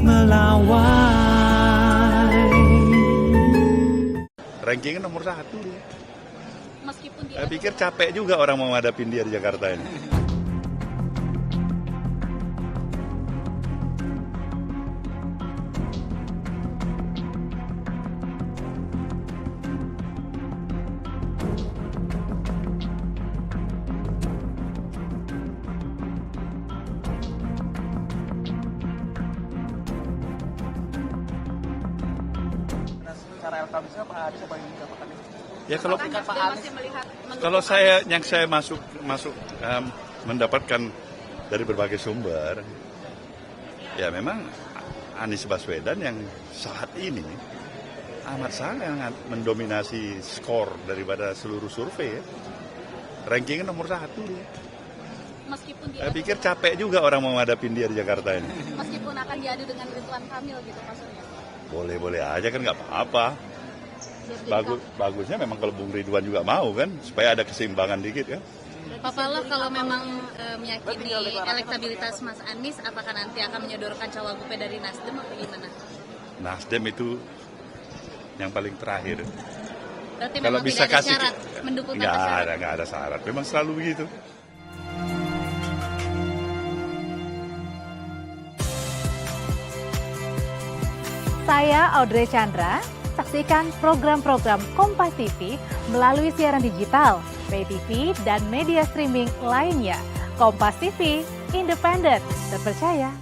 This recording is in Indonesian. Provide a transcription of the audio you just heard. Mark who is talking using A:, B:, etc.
A: melawai.
B: Rankingnya nomor 1.
C: Meskipun dia
B: Saya pikir capek juga orang mau ngadapin dia di Jakarta ini.
D: Secara elektabilitasnya Pak Anies apa yang mendapatkan itu?
B: Ya kalau
C: apakah Nasdem masih melihat
B: kalau yang saya masuk mendapatkan dari berbagai sumber, ya memang Anies Baswedan yang saat ini amat sangat mendominasi skor daripada seluruh survei. Ya. Rankingnya nomor 1.
C: meskipun dia
B: Saya pikir capek juga orang mau ngadapin dia di Jakarta ini.
C: meskipun akan diadu dengan Ridwan Kamil gitu maksudnya.
B: Boleh-boleh aja kan nggak apa-apa. Bagusnya memang kalau Bung Ridwan juga mau kan, supaya ada keseimbangan dikit kan.
C: Pak Paloh kalau memang meyakini elektabilitas Mas Anies, apakah nanti akan menyodorkan cawagupnya dari Nasdem atau gimana?
B: Nasdem itu yang paling terakhir.
C: Berarti
B: Kalau
C: memang
B: bisa
C: tidak ada
B: kasih,
C: syarat mendukung tanpa syarat.
B: nggak ada syarat. Memang selalu begitu.
E: Saya Audrey Chandra, saksikan program-program Kompas TV melalui siaran digital, pay TV, dan media streaming lainnya. Kompas TV, independen, terpercaya.